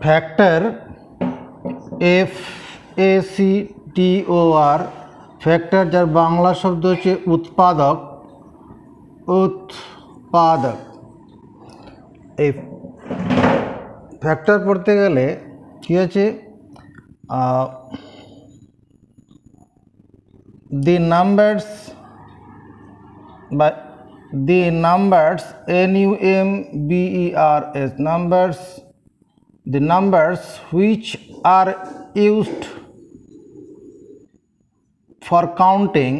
Factor FACTOR factor, যার বাংলা শব্দ হচ্ছে উৎপাদক। এই ফ্যাক্টর পড়তে গেলে কী আছে, the numbers the numbers which are used for counting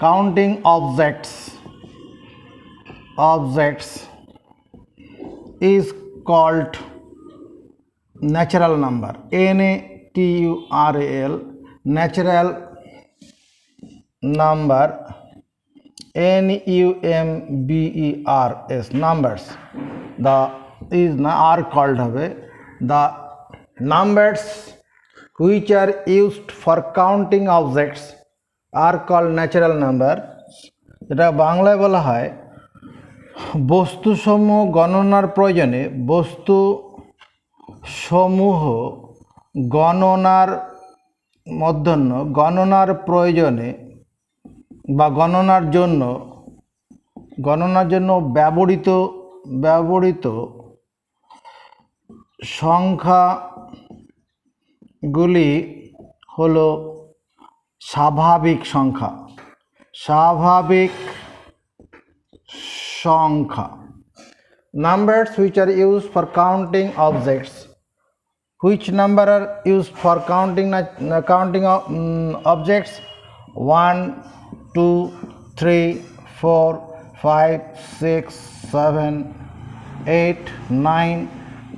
counting objects is called natural number. natural natural number, numbers, numbers are called the numbers which are used for counting objects are called natural number. এটা বাংলায় বলা হয় বস্তুসমূহ গণনার প্রয়োজনে গণনার প্রয়োজনে বা গণনার জন্য ব্যবহৃত সংখ্যাগুলি হলো স্বাভাবিক সংখ্যা। Numbers which are used for counting objects. Which number are used for counting objects? 1, 2, 3, 4, 5, 6, 7, 8, 9,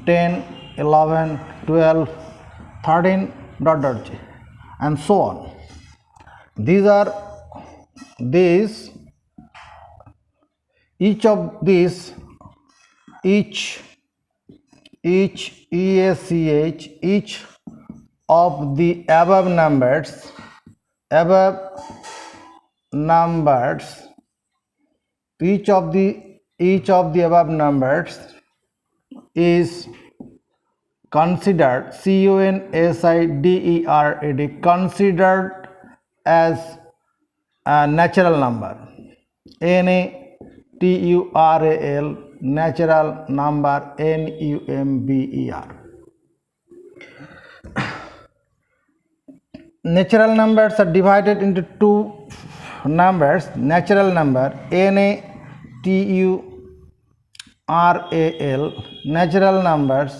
10, 11, 12, 13, ... and so on. Each of the above numbers is considered considered as a natural number. natural natural number, number. Natural numbers are divided into two numbers. Natural number, natural. Natural numbers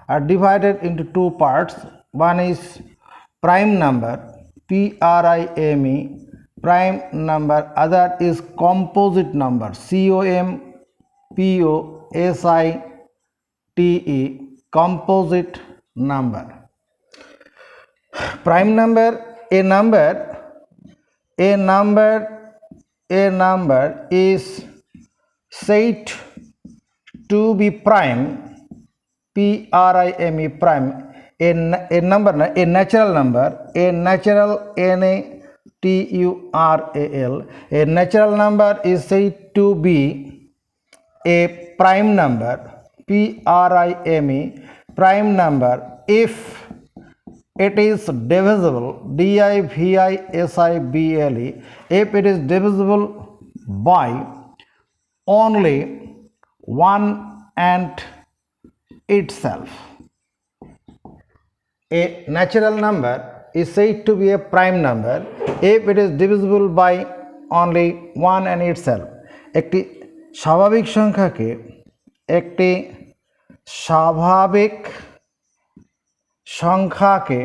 are divided into two parts. One is prime number, prime, prime number. Other is composite number, composite, composite number. Prime number, a number is said to be prime, prime. A natural number, a natural number is said to be a prime number, prime number, if it is divisible, divisible, if it is divisible by only one and itself. A natural number is said to be a prime number if it is divisible by only one and itself. একটি স্বাভাবিক সংখ্যাকে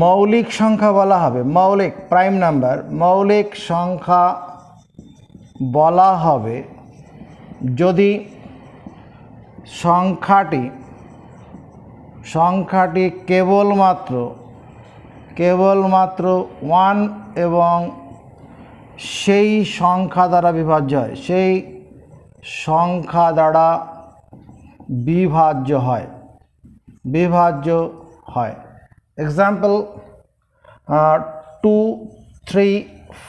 মৌলিক সংখ্যা বলা হবে। মৌলিক prime number, মৌলিক সংখ্যা বলা হবে যদি সংখ্যাটি কেবলমাত্র 1 এবং সেই সংখ্যা দ্বারা বিভাজ্য হয়, সেই সংখ্যা দ্বারা বিভাজ্য হয়। Example 2, 3,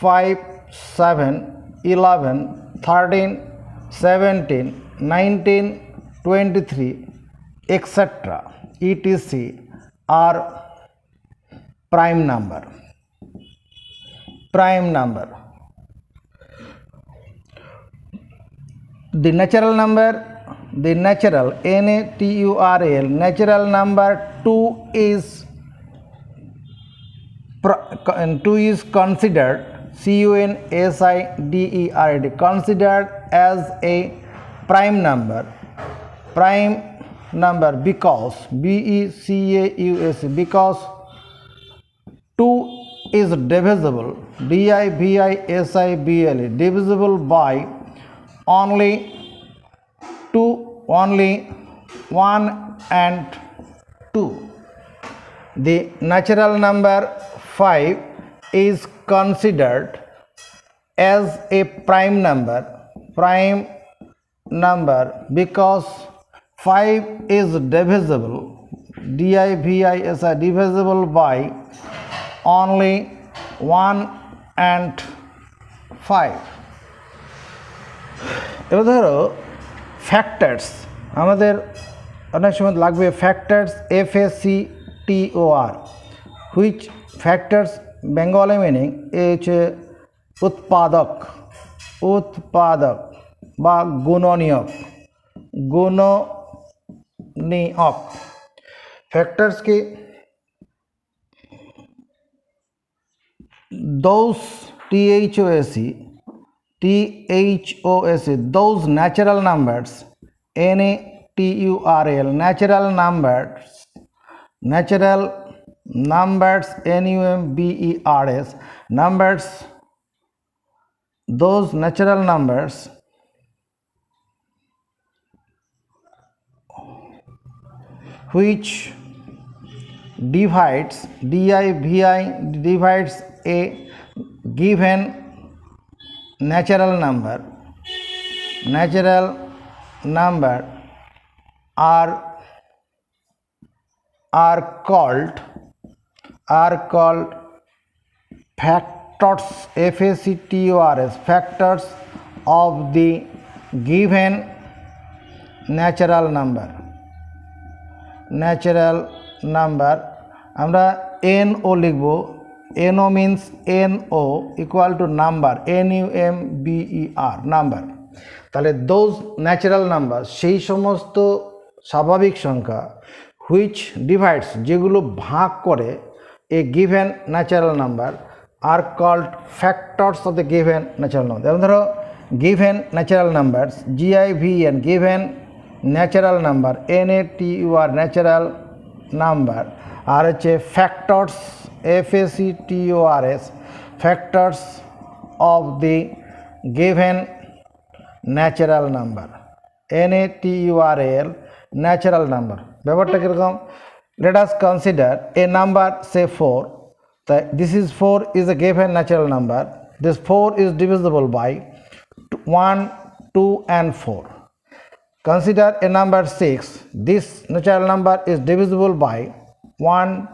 5, 7, 11, 13, 17, 19, 23, etc. etc. are prime number. Prime number. The natural number, the natural natural natural number 2 is considered considered considered as a prime number because because 2 is divisible divisible by only 1 and 2. The natural number 5 is considered as a prime number because 5 is divisible divisible by only 1 and 5. এবার ধরো factors আমাদের অনেক সময় লাগবে factors FACTOR which factors Bengali meaning হচ্ছে উৎপাদক বা গুণনীয়ক ফ্যাক্টরস কি those those natural numbers natural numbers numbers those natural numbers which divides divides a given natural number are called factors factors of the given natural number আমরা NO লিখব NO means NO equal to number NUMBER number তাহলে those natural numbers সেই সমস্ত স্বাভাবিক সংখ্যা which divides যেগুলো ভাগ করে a given natural number are called factors of the given natural number যেমন ধরো given natural numbers GIVN given natural number NATUR natural number আর হচ্ছে factors FACTORS factors of the given natural number NATURAL natural number ব্যাপারটা কিরকম let us consider a number say 4 this is 4 is a given natural number this 4 is divisible by 1 2 and 4. Consider a number 6 this natural number is divisible by 1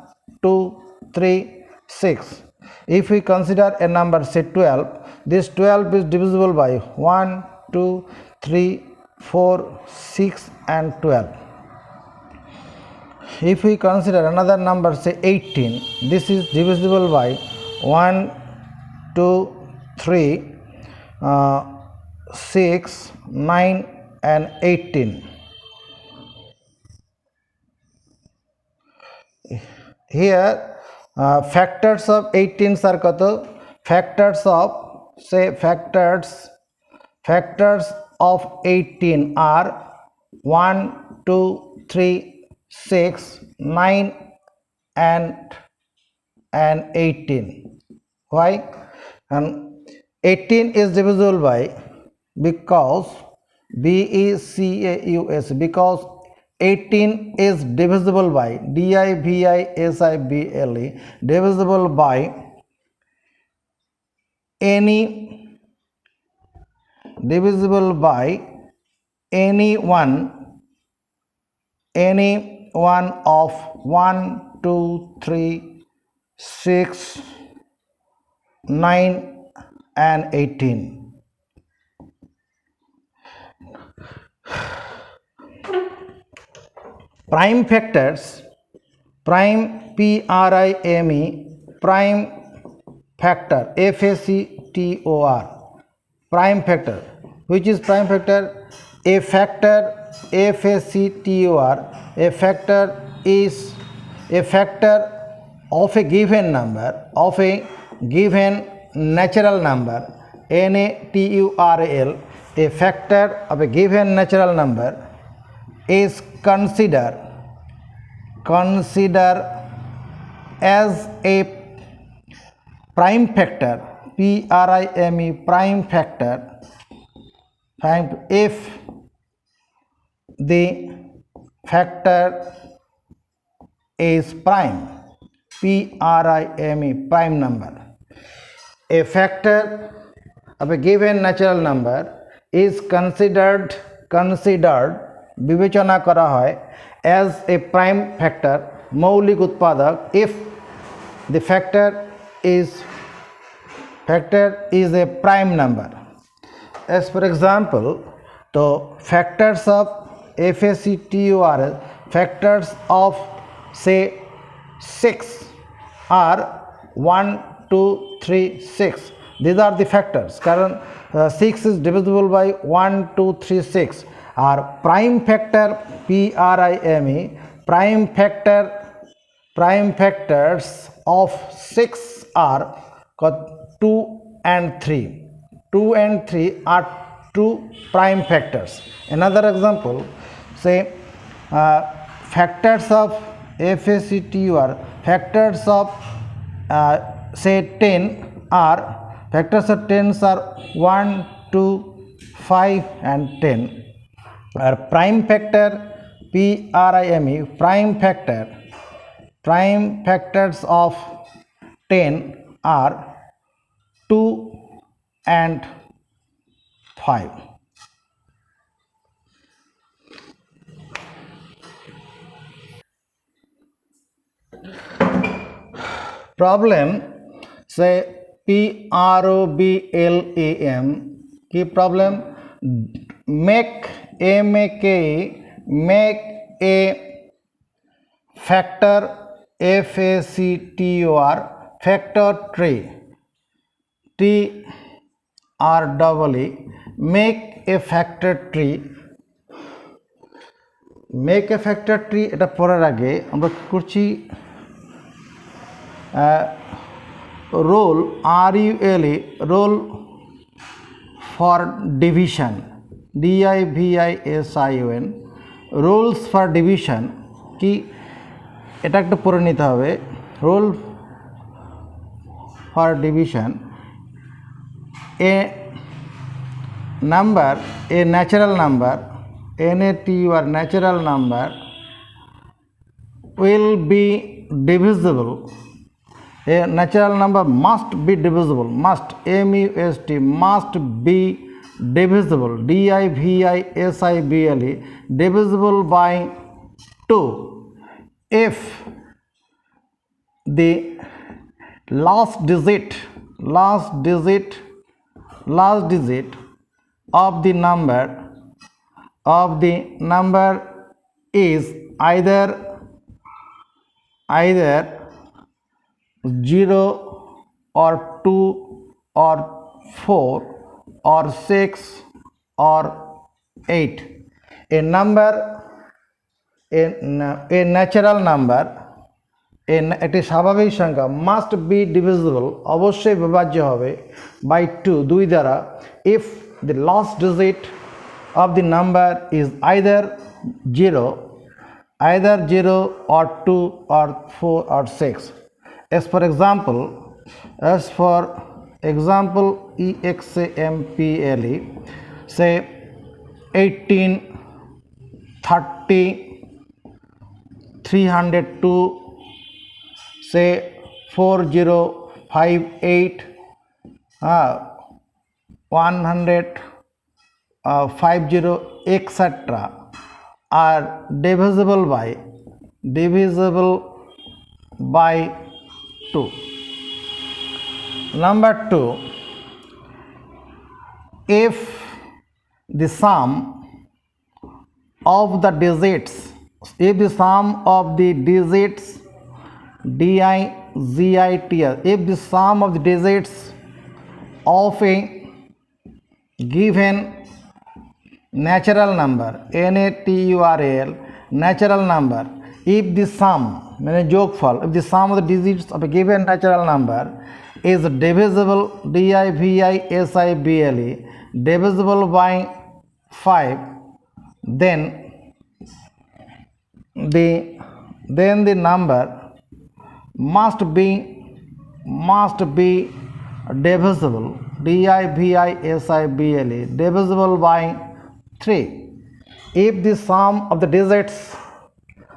2 3 6. If we consider a number say 12 this 12 is divisible by 1 2 3 4 6 and 12. If we consider another number say 18 this is divisible by 1 2 3 6 9 and 18. Here factors of 18 are কত factors of 18 are 1 2 3 6 9 and 18. Why? And 18 is divisible by because because 18 is divisible by divisible divisible by any one of 1 2 3 6 9 and 18. prime factors, prime prime, prime factor factor, prime factor. Which is prime factor? A factor factor, a factor is a factor of a given number, of a given natural number, natural, a factor of a given natural number is considered as a prime factor, prime, prime factor, if the factor is prime, prime number. A factor of a given natural number is considered বিবেচনা করা হয় as a prime factor, মৌলিক উৎপাদক, if the factor is a prime number. As for example, the factors of factor, factors of say 6 are 1, 2, 3, 6. These are the factors. Current 6 is divisible by 1, 2, 3, 6. Our prime factor prime factors of 6 are 2 and 3. 2 and 3 are two prime factors. Another example, say factors of factor, factors of say 10 are, factors of 10s are 1, 2, 5 and 10. Our prime factor prime factors of 10 are 2 and 5. Problem, say problem, key problem, make a factor factor, factor tree, TREE, make a factor tree. Make a factor tree এটা পড়ার আগে আমরা কি করছি, role rule for division, division, rules for division কি এটা একটা পড়ে নিতে হবে। rule for division, a number, a natural number, natural number will be divisible. A natural number must be divisible, must, must be divisible, divisible, divisible by 2 if the last digit of the number is either 0 or 2 or 4 or 6 or 8. A number, a natural number, একটি স্বাভাবিক সংখ্যা must be divisible, অবশ্যই বিভাজ্য হবে by 2, 2 দ্বারা, if the last digit of the number is either 0 or 2 or 4 or 6. As for example, example, say 18, 30, 302, say 4058, 100, 50, etc. are divisible by 2. Number 2, if the sum of the digits if the sum of the digits digits, if the sum of the digits of a given natural number, natural natural number, if the sum if the sum of the digits of a given natural number is divisible divisible divisible by 5, then the number must be divisible divisible by 3 if the sum of the digits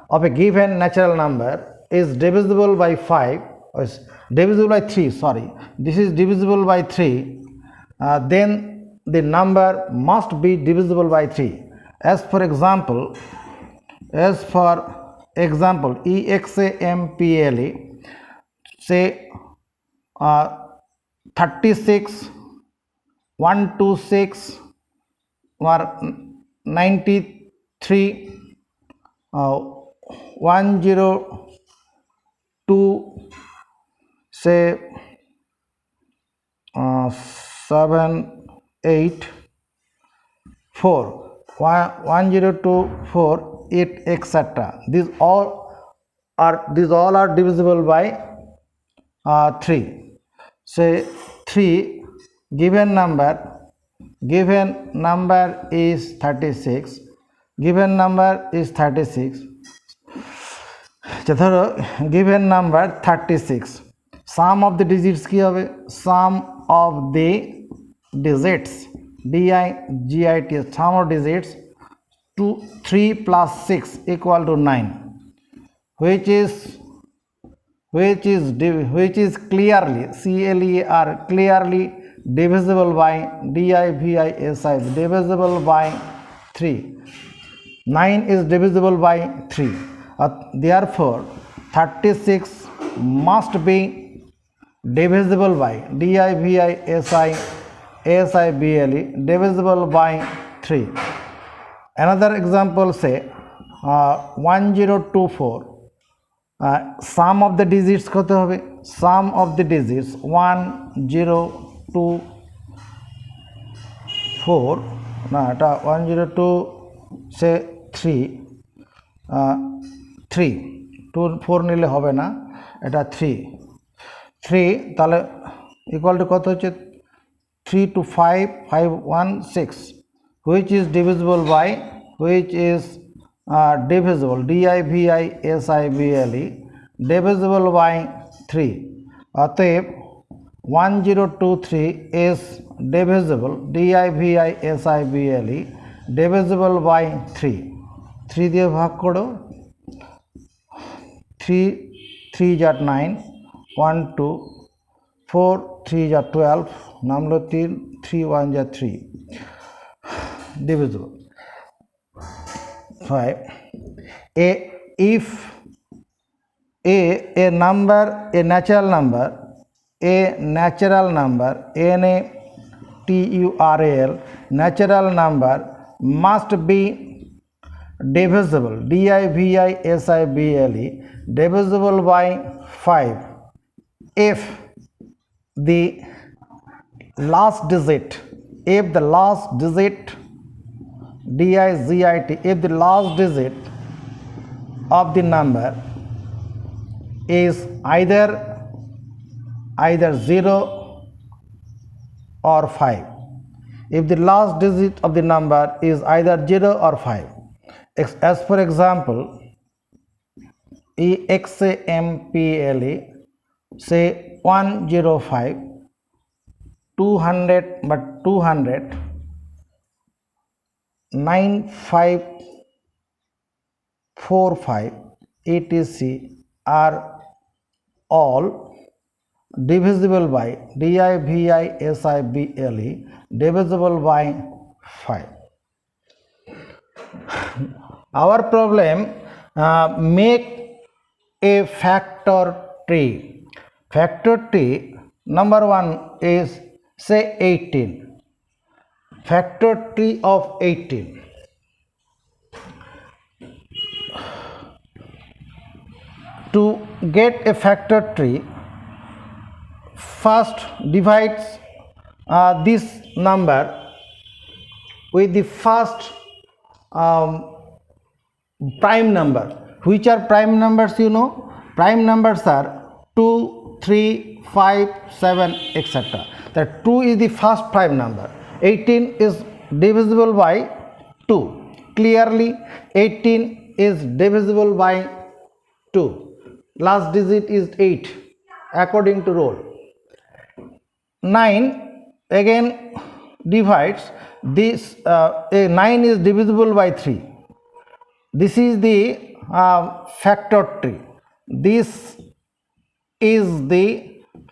of a given natural number is divisible by 5, or is divisible by 3, sorry, this is divisible by 3, then the number must be divisible by 3. As for example, example, say 36, 126 or 93, 102, say 7, 8, 4, 1024, 8, etc. These all are divisible by 3. Say 3, given number is 36, given number is 36, ধরো given number 36, sum of the digits কি হবে, sum of the digits digits, sum of digits 3 plus 6 equal to 9, which is clearly clearly divisible by divisible by 3. 9 is divisible by 3. Therefore 36 must be divisible by divisible by 3. Another example, say 1024, sum of the digits কত হবে, sum of the digits 1024 না এটা 102 সে 3 4 নিলে হবে না, এটা 3 তাহলে equal to কত হচ্ছে 3 to 5 516, which is divisible by divisible divisible by 3. অতএব 1023 is divisible divisible by 3. 3 দিয়ে ভাগ করো, 3 jar 9, 1 2 4 3 jar 12, নামলো 3 3 1 jar 3, divisible. 5, if a natural number natural number must be divisible divisible by 5 if the last digit if the last digit of the number is either 0 or 5. If the last digit of the number is either 0 or 5, as for example example, say 105 200 but 200 9545 etc are all divisible by divisible by 5. Our problem, make a factor tree. Factor tree number 1 is say 18. Factor tree of 18. To get a factor tree, first divides this number with the first prime number. Which are prime numbers? You know, prime numbers are 2, 3, 5, 7, etc. That 2 is the first prime number. 18 is divisible by 2. Clearly 18 is divisible by 2. Last digit is 8 according to rule. 9 again divides this. 9 is divisible by 3. This is the factor tree. This is the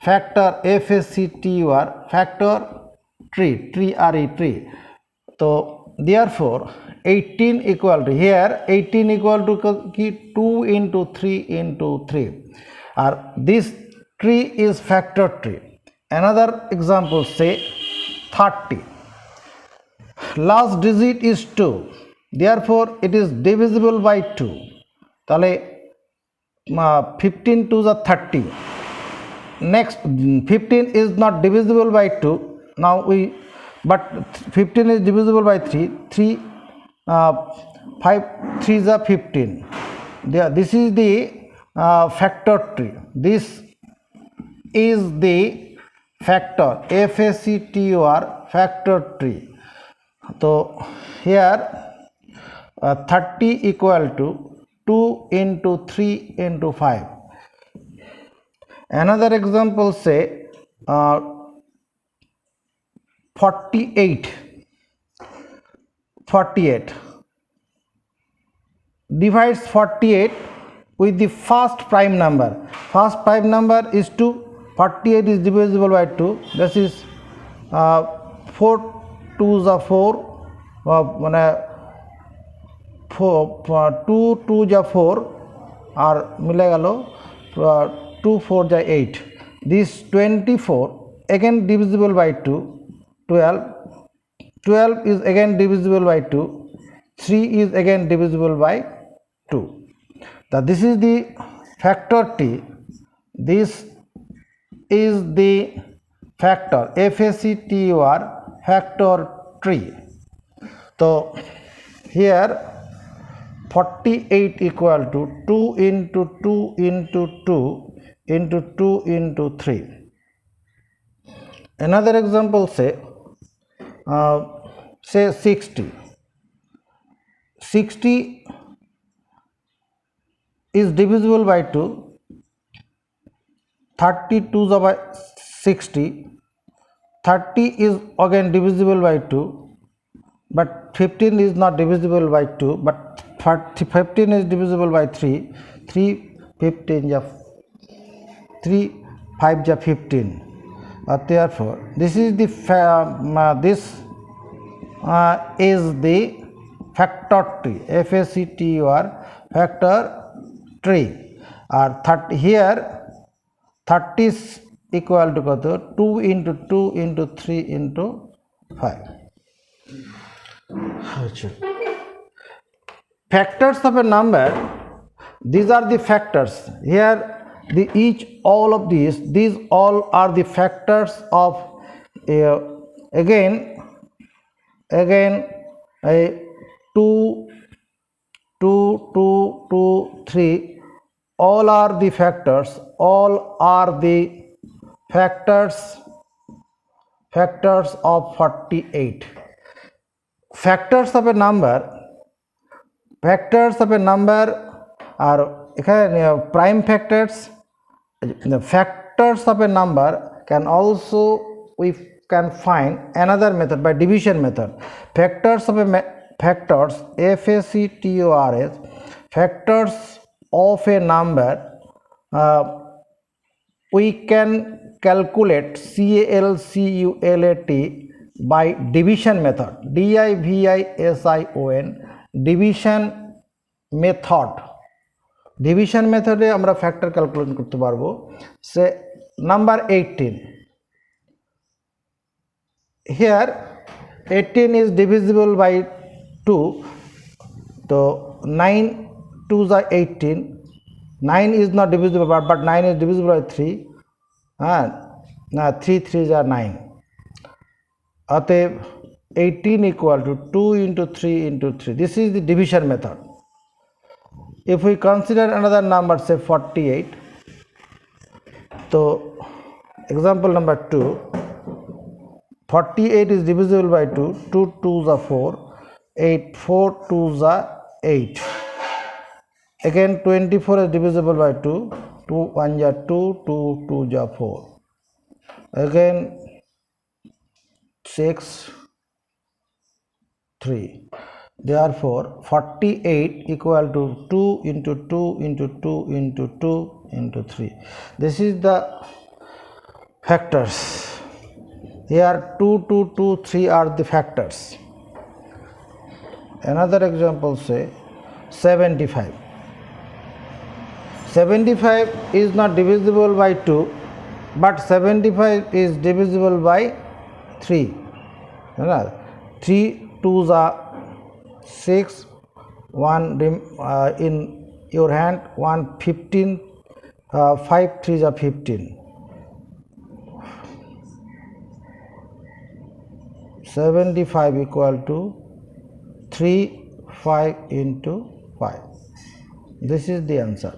factor FACTOR factor tree, tree. So therefore 18 equal to, here 18 equal to 2 into 3 into 3, or this tree is factor tree. Another example, say 30. Last digit is 2, therefore it is divisible by 2. তাহলে 15 to the 30. Next 15 is not divisible by 2. Now but 15 is divisible by 3. 5 3 is 15. This is the factor tree. This is the factor FACTOR factor tree. So here 30 equal to 2 into 3 into 5. Another example, say 48. Divides 48 with the first prime number. First prime number is 2. 48 is divisible by 2. This is 4 2s are 4. 2 2s are 4 আর মিলে গেল 2 4 যা 8. This 24 again divisible by 2. 12 is again divisible by 2. 3 is again divisible by 2. Now this is the factor t. This is the factor FACTOR factor tree. So here 48 equal to 2 into 2 into 2 into 2 into 3. Another example, say 60. 60 is divisible by 2. 32 is by 60. 30 is again divisible by 2, but 15 is not divisible by 2, but 15 is divisible by 3. 3 15 ja 3 5 ja 15. Therefore this is the this is the factor tree, FACTOR factor tree. Or 30 here 30 is equal to 2 into 2 into 3 into 5. Factors of a number, these are the factors. Here all of these all are the factors of again 2 2 2 2 3, all are the factors, all are the factors of 48. Factors of a number are prime factors. The factors of a number can also, we can find another method by division method. Factors of a factors FACTORS factors of a number, we can calculate CALCULAT by division method, DIVISION division method. Division method এ আমরা factor calculate করতে পারবো। Say number 18. Here 18 is divisible by 2, so 9 2s are 18. 9 is not divisible, but 9 is divisible by 3. Now 3 3s are 9. अतएव 18 equal to 2 into 3 into 3. This is the division method. If we consider another number, say 48, so example number 2, 48 is divisible by 2, 2 2s are 4, 8 4 2s are 8. Again 24 is divisible by 2, 2 1s are 2, 2 2s are 4. Again 6 3. Therefore 48 equal to 2 into 2 into 2 into 2 into 3. This is the factors. Here 2 2 2 3 are the factors. Another example, say 75. 75 is not divisible by 2, but 75 is divisible by 3. 3 2s are 6, 1 in your hand, 1 15, 5 3s are 15. 75 equal to 3 5 into 5. This is the answer.